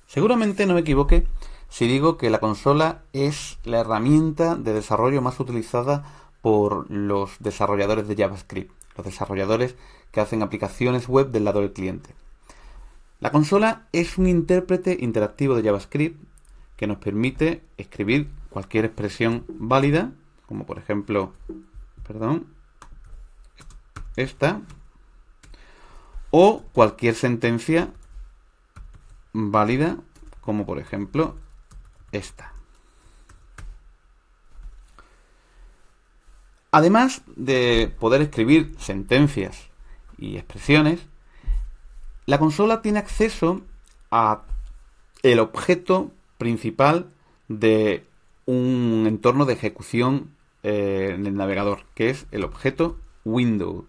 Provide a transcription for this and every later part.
Seguramente no me equivoque si digo que la consola es la herramienta de desarrollo más utilizada por los desarrolladores de JavaScript, los desarrolladores que hacen aplicaciones web del lado del cliente. La consola es un intérprete interactivo de JavaScript que nos permite escribir cualquier expresión válida, como por ejemplo, esta, o cualquier sentencia válida, como por ejemplo esta. Además de poder escribir sentencias y expresiones, la consola tiene acceso a el objeto principal de un entorno de ejecución en el navegador, que es el objeto window,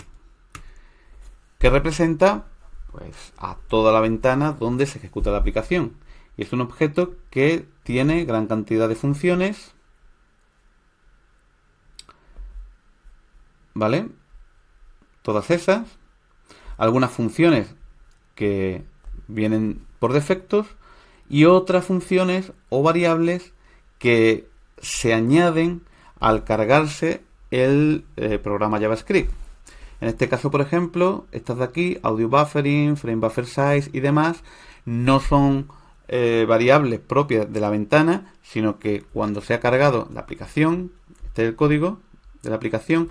que representa pues a toda la ventana donde se ejecuta la aplicación. Y es un objeto que tiene gran cantidad de funciones, ¿vale? Todas esas, algunas funciones que vienen por defectos y otras funciones o variables que se añaden al cargarse el programa JavaScript. En este caso, por ejemplo, estas de aquí, audio buffering, frame buffer size y demás, no son variables propias de la ventana, sino que cuando se ha cargado la aplicación, este es el código de la aplicación,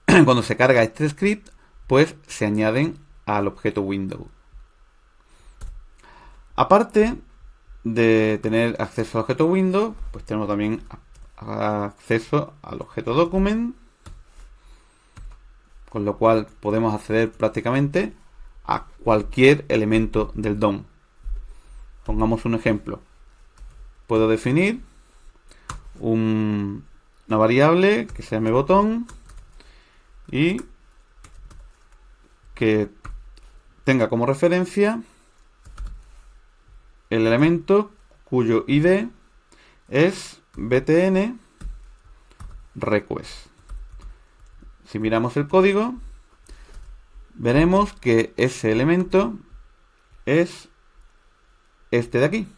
cuando se carga este script, pues se añaden al objeto window. Aparte de tener acceso al objeto window, pues tenemos también acceso al objeto document, con lo cual podemos acceder prácticamente a cualquier elemento del DOM. Pongamos un ejemplo. Puedo definir una variable que se llame botón y que tenga como referencia el elemento cuyo ID es btn request. Si miramos el código, veremos que ese elemento es este de aquí.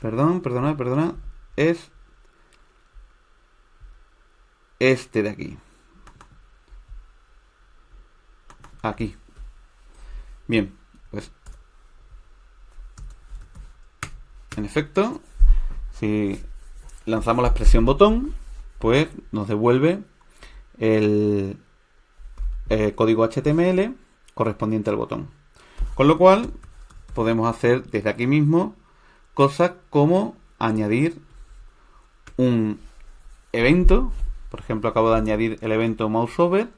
Perdona. Es este de aquí. Aquí. Bien, pues en efecto, si lanzamos la expresión botón, pues nos devuelve el código HTML correspondiente al botón. Con lo cual, podemos hacer desde aquí mismo cosas como añadir un evento. Por ejemplo, acabo de añadir el evento mouseover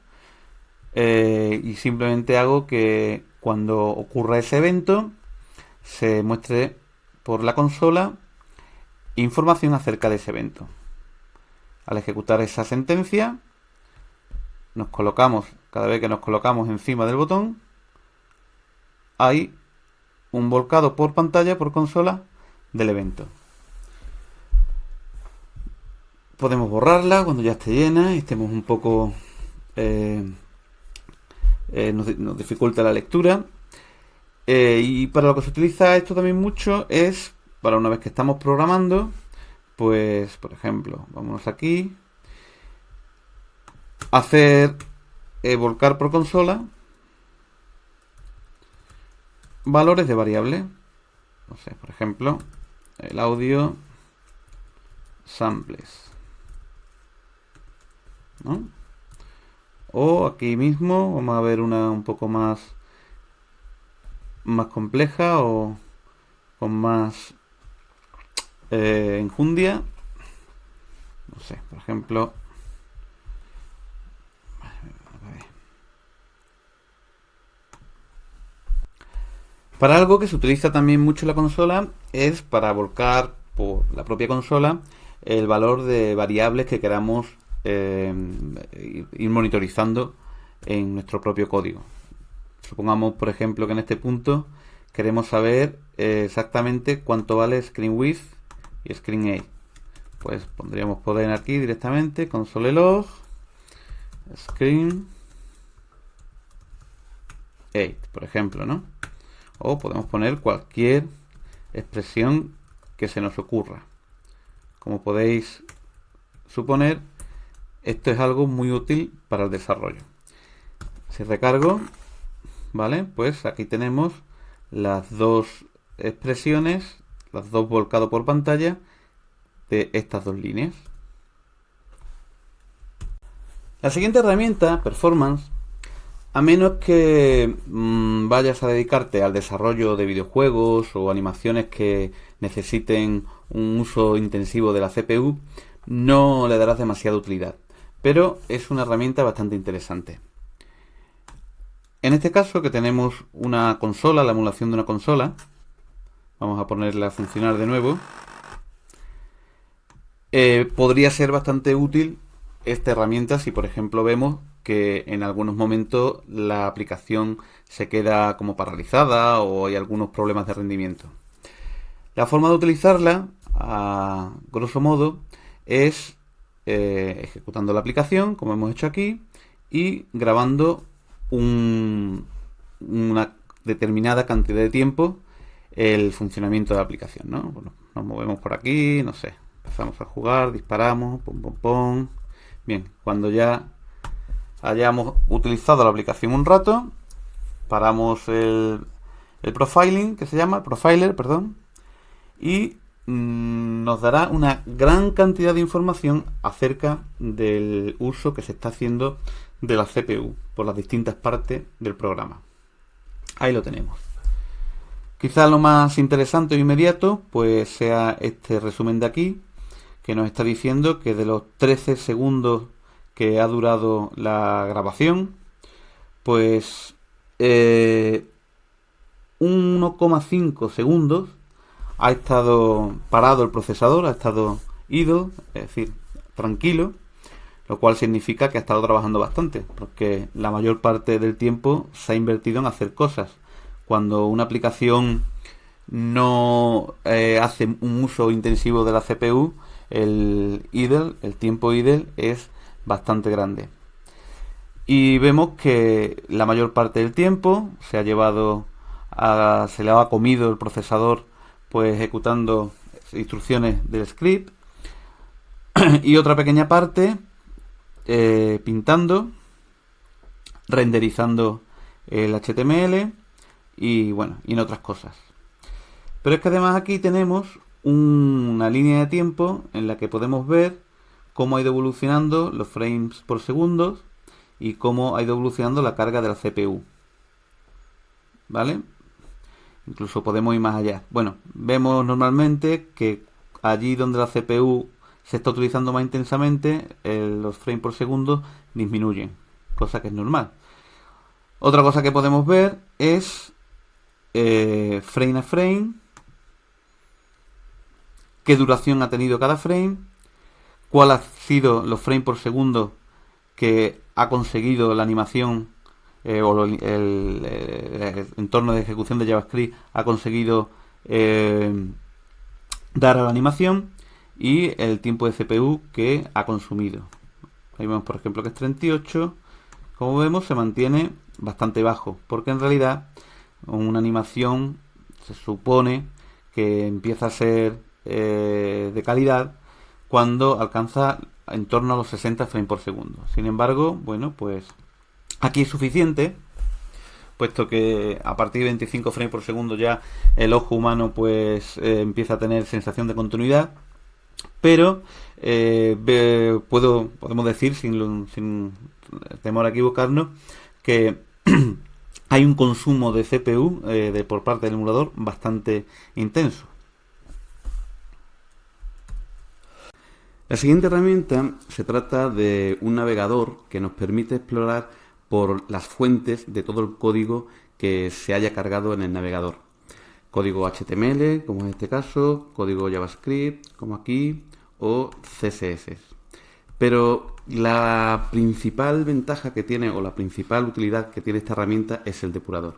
y simplemente hago que cuando ocurra ese evento se muestre por la consola información acerca de ese evento. Al ejecutar esa sentencia, cada vez que nos colocamos encima del botón, hay un volcado por pantalla, por consola, del evento. Podemos borrarla cuando ya esté llena y estemos un poco nos dificulta la lectura. Y para lo que se utiliza esto también mucho es para una vez que estamos programando, pues por ejemplo, vámonos aquí, hacer volcar por consola valores de variable. No sé, por ejemplo, el audio samples, ¿no? O aquí mismo vamos a ver una un poco más compleja o con más enjundia. No sé, por ejemplo, para algo que se utiliza también mucho en la consola es para volcar por la propia consola el valor de variables que queramos ir monitorizando en nuestro propio código. Supongamos, por ejemplo, que en este punto queremos saber exactamente cuánto vale screen width y screen height. Pues podríamos poner aquí directamente console log screen height, por ejemplo, ¿no? o podemos poner cualquier expresión que se nos ocurra. Como podéis suponer, esto es algo muy útil para el desarrollo. Si recargo, ¿vale? Pues aquí tenemos las dos expresiones, las dos volcado por pantalla de estas dos líneas. La siguiente herramienta, Performance, a menos que vayas a dedicarte al desarrollo de videojuegos o animaciones que necesiten un uso intensivo de la CPU, no le darás demasiada utilidad, pero es una herramienta bastante interesante. En este caso, que tenemos una consola, la emulación de una consola, vamos a ponerla a funcionar de nuevo, podría ser bastante útil esta herramienta si, por ejemplo, vemos que en algunos momentos la aplicación se queda como paralizada o hay algunos problemas de rendimiento. La forma de utilizarla, a grosso modo, es ejecutando la aplicación, como hemos hecho aquí, y grabando una determinada cantidad de tiempo el funcionamiento de la aplicación, ¿no? Bueno, nos movemos por aquí, no sé, empezamos a jugar, disparamos, pum, pum, pum. Bien, cuando ya hayamos utilizado la aplicación un rato, paramos el profiling, que se llama, profiler, perdón, y nos dará una gran cantidad de información acerca del uso que se está haciendo de la CPU por las distintas partes del programa. Ahí lo tenemos. Quizá lo más interesante o inmediato pues sea este resumen de aquí, que nos está diciendo que de los 13 segundos que ha durado la grabación, pues 1,5 segundos ha estado parado el procesador, ha estado idle, es decir, tranquilo, lo cual significa que ha estado trabajando bastante, porque la mayor parte del tiempo se ha invertido en hacer cosas. Cuando una aplicación no hace un uso intensivo de la CPU, el tiempo idle es bastante grande. Y vemos que la mayor parte del tiempo se le ha comido el procesador pues ejecutando instrucciones del script y otra pequeña parte pintando, renderizando el HTML y bueno, y en otras cosas. Pero es que además aquí tenemos una línea de tiempo en la que podemos ver cómo ha ido evolucionando los frames por segundo y cómo ha ido evolucionando la carga de la CPU. ¿Vale? Incluso podemos ir más allá. Bueno, vemos normalmente que allí donde la CPU se está utilizando más intensamente, los frames por segundo disminuyen, cosa que es normal. Otra cosa que podemos ver es frame a frame, qué duración ha tenido cada frame, cuál ha sido los frames por segundo que ha conseguido la animación o el entorno de ejecución de JavaScript ha conseguido dar a la animación, y el tiempo de CPU que ha consumido. Ahí vemos, por ejemplo, que es 38. Como vemos, se mantiene bastante bajo, porque en realidad una animación se supone que empieza a ser de calidad cuando alcanza en torno a los 60 frames por segundo. Sin embargo, bueno, pues aquí es suficiente, puesto que a partir de 25 frames por segundo ya el ojo humano pues empieza a tener sensación de continuidad, pero podemos decir sin temor a equivocarnos que hay un consumo de CPU por parte del emulador bastante intenso. La siguiente herramienta se trata de un navegador que nos permite explorar por las fuentes de todo el código que se haya cargado en el navegador. Código HTML, como en este caso, código JavaScript, como aquí, o CSS. Pero la principal ventaja que tiene, o la principal utilidad que tiene esta herramienta, es el depurador.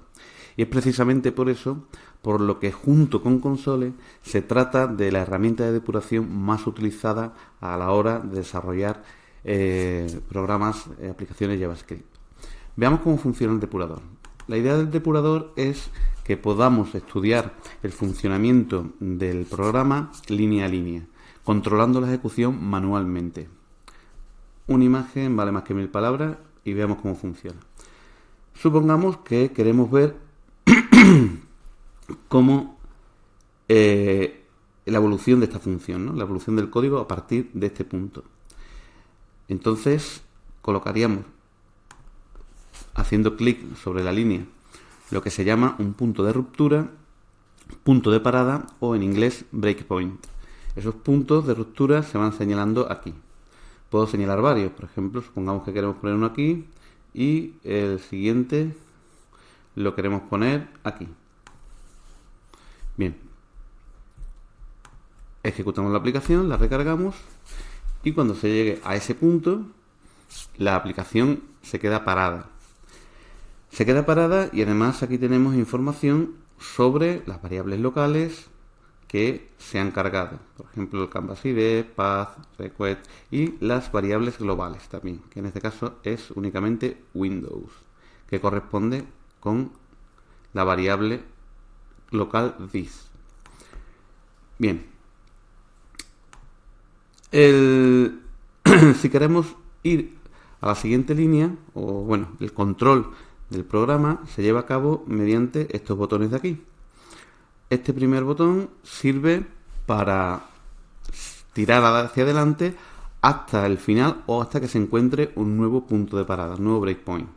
Y es precisamente por eso, por lo que junto con Console se trata de la herramienta de depuración más utilizada a la hora de desarrollar programas, aplicaciones JavaScript. Veamos cómo funciona el depurador. La idea del depurador es que podamos estudiar el funcionamiento del programa línea a línea, controlando la ejecución manualmente. Una imagen vale más que 1000 palabras y veamos cómo funciona. Supongamos que queremos ver cómo la evolución de esta función, ¿no? La evolución del código a partir de este punto. Entonces colocaríamos, haciendo clic sobre la línea, lo que se llama un punto de ruptura, punto de parada o en inglés breakpoint. Esos puntos de ruptura se van señalando aquí. Puedo señalar varios, por ejemplo, supongamos que queremos poner uno aquí y el siguiente lo queremos poner aquí. Bien. Ejecutamos la aplicación, la recargamos y cuando se llegue a ese punto, la aplicación se queda parada. Se queda parada y además aquí tenemos información sobre las variables locales que se han cargado. Por ejemplo, el Canvas ID, Path, Request y las variables globales también, que en este caso es únicamente Windows, que corresponde con la variable local this. Bien. Si queremos ir a la siguiente línea, o bueno, el control del programa se lleva a cabo mediante estos botones de aquí. Este primer botón sirve para tirar hacia adelante hasta el final o hasta que se encuentre un nuevo punto de parada, un nuevo breakpoint.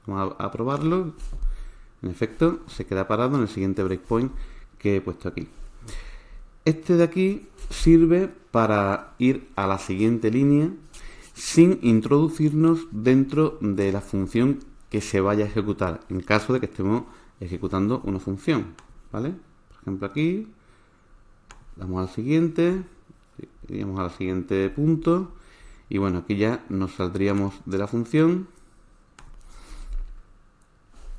Vamos a probarlo. En efecto, se queda parado en el siguiente breakpoint que he puesto aquí. Este de aquí sirve para ir a la siguiente línea sin introducirnos dentro de la función que se vaya a ejecutar, en caso de que estemos ejecutando una función, ¿vale? Por ejemplo, aquí damos al siguiente, iríamos al siguiente punto y bueno, aquí ya nos saldríamos de la función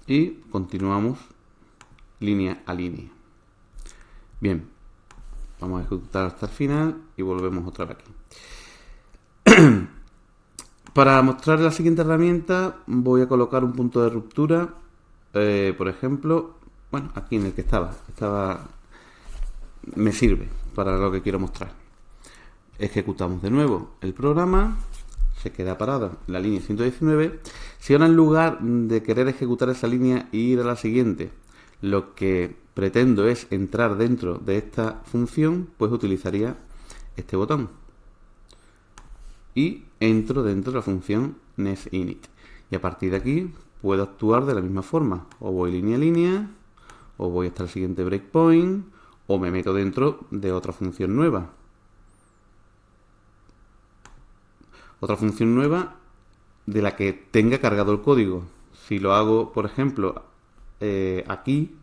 y continuamos línea a línea. Bien, vamos a ejecutar hasta el final y volvemos otra vez aquí. Para mostrar la siguiente herramienta voy a colocar un punto de ruptura, por ejemplo, bueno, aquí en el que estaba, me sirve para lo que quiero mostrar. Ejecutamos de nuevo el programa, se queda parada la línea 119. Si ahora en lugar de querer ejecutar esa línea e ir a la siguiente, lo que pretendo es entrar dentro de esta función, pues utilizaría este botón. Y entro dentro de la función nestinit. Y a partir de aquí puedo actuar de la misma forma. O voy línea a línea, o voy hasta el siguiente breakpoint, o me meto dentro de otra función nueva. Otra función nueva de la que tenga cargado el código. Si lo hago, por ejemplo, aquí,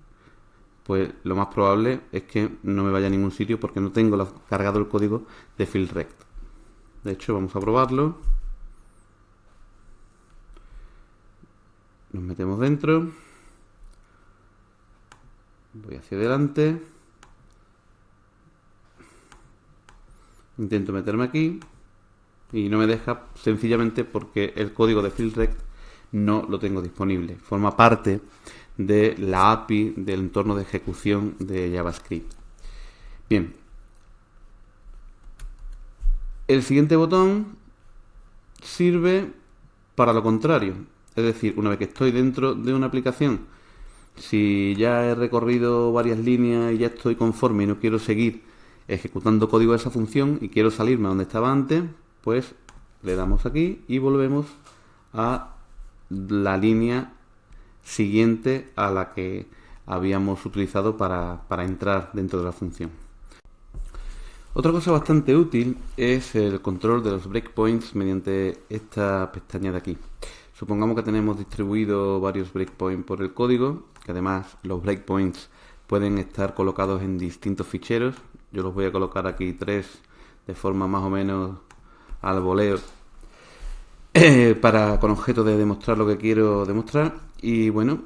pues lo más probable es que no me vaya a ningún sitio porque no tengo cargado el código de FieldRect. De hecho, vamos a probarlo. Nos metemos dentro. Voy hacia adelante. Intento meterme aquí. Y no me deja sencillamente porque el código de FieldRect no lo tengo disponible. Forma parte de la API del entorno de ejecución de JavaScript. Bien. El siguiente botón sirve para lo contrario. Es decir, una vez que estoy dentro de una aplicación, si ya he recorrido varias líneas y ya estoy conforme y no quiero seguir ejecutando código de esa función y quiero salirme a donde estaba antes, pues le damos aquí y volvemos a la línea siguiente a la que habíamos utilizado para entrar dentro de la función. Otra cosa bastante útil es el control de los breakpoints mediante esta pestaña de aquí. Supongamos que tenemos distribuido varios breakpoints por el código, que además los breakpoints pueden estar colocados en distintos ficheros. Yo los voy a colocar aquí 3 de forma más o menos al voleo con objeto de demostrar lo que quiero demostrar. Y bueno,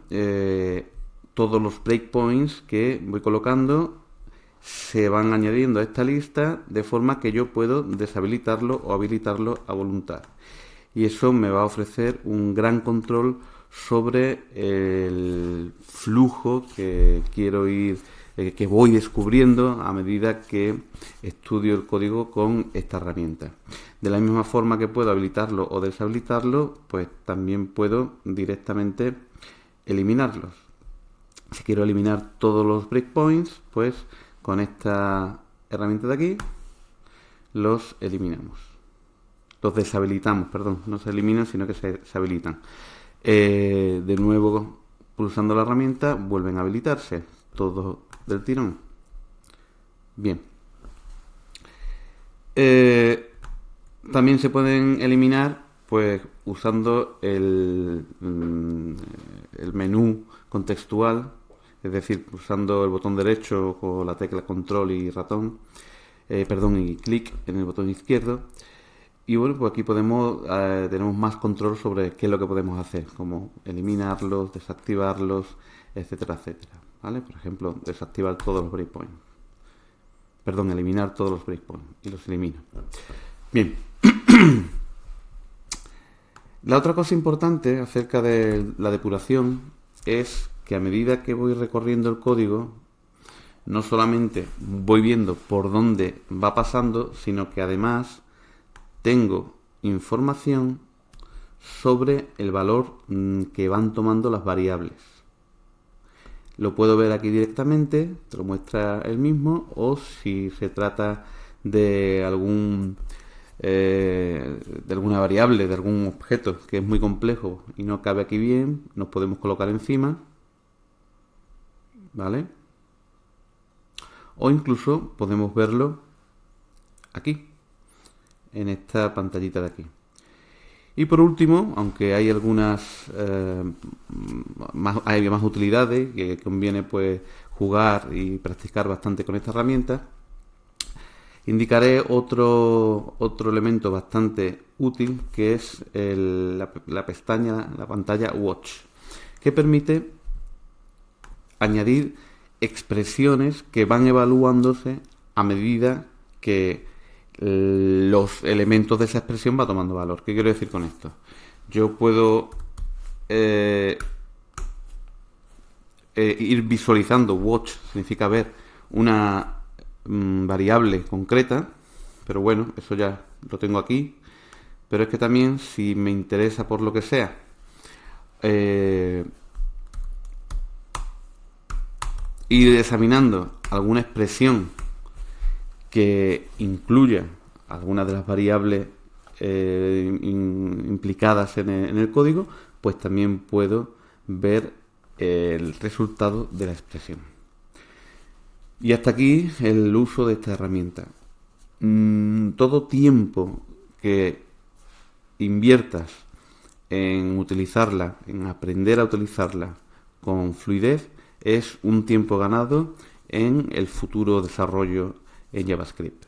todos los breakpoints que voy colocando se van añadiendo a esta lista de forma que yo puedo deshabilitarlo o habilitarlo a voluntad. Y eso me va a ofrecer un gran control sobre el flujo que quiero ir, que voy descubriendo a medida que estudio el código con esta herramienta. De la misma forma que puedo habilitarlo o deshabilitarlo, pues también puedo directamente eliminarlos. Si quiero eliminar todos los breakpoints, pues con esta herramienta de aquí los eliminamos. Los deshabilitamos, perdón, no se eliminan, sino que se habilitan. De nuevo, pulsando la herramienta, vuelven a habilitarse todos del tirón. Bien. También se pueden eliminar pues usando el menú contextual, es decir, pulsando el botón derecho con la tecla control y ratón, y clic en el botón izquierdo. Y bueno, pues aquí tenemos más control sobre qué es lo que podemos hacer, como eliminarlos, desactivarlos, etcétera, etcétera. ¿Vale? Por ejemplo, desactivar todos los breakpoints. Perdón, eliminar todos los breakpoints y los elimino. Bien. La otra cosa importante acerca de la depuración es que a medida que voy recorriendo el código, no solamente voy viendo por dónde va pasando, sino que además tengo información sobre el valor que van tomando las variables. Lo puedo ver aquí directamente, te lo muestra él mismo, o si se trata de alguna variable, de algún objeto que es muy complejo y no cabe aquí bien, nos podemos colocar encima, ¿vale? O incluso podemos verlo aquí, en esta pantallita de aquí. Y por último, aunque hay algunas hay más utilidades que conviene pues jugar y practicar bastante con esta herramienta, indicaré otro elemento bastante útil, que es la pantalla Watch, que permite añadir expresiones que van evaluándose a medida que los elementos de esa expresión va tomando valor. ¿Qué quiero decir con esto? Yo puedo ir visualizando. Watch significa ver una variable concreta, pero bueno, eso ya lo tengo aquí. Pero es que también, si me interesa por lo que sea ir examinando alguna expresión que incluya algunas de las variables implicadas en el código, pues también puedo ver el resultado de la expresión. Y hasta aquí el uso de esta herramienta. Todo tiempo que inviertas en utilizarla, en aprender a utilizarla con fluidez, es un tiempo ganado en el futuro desarrollo en JavaScript.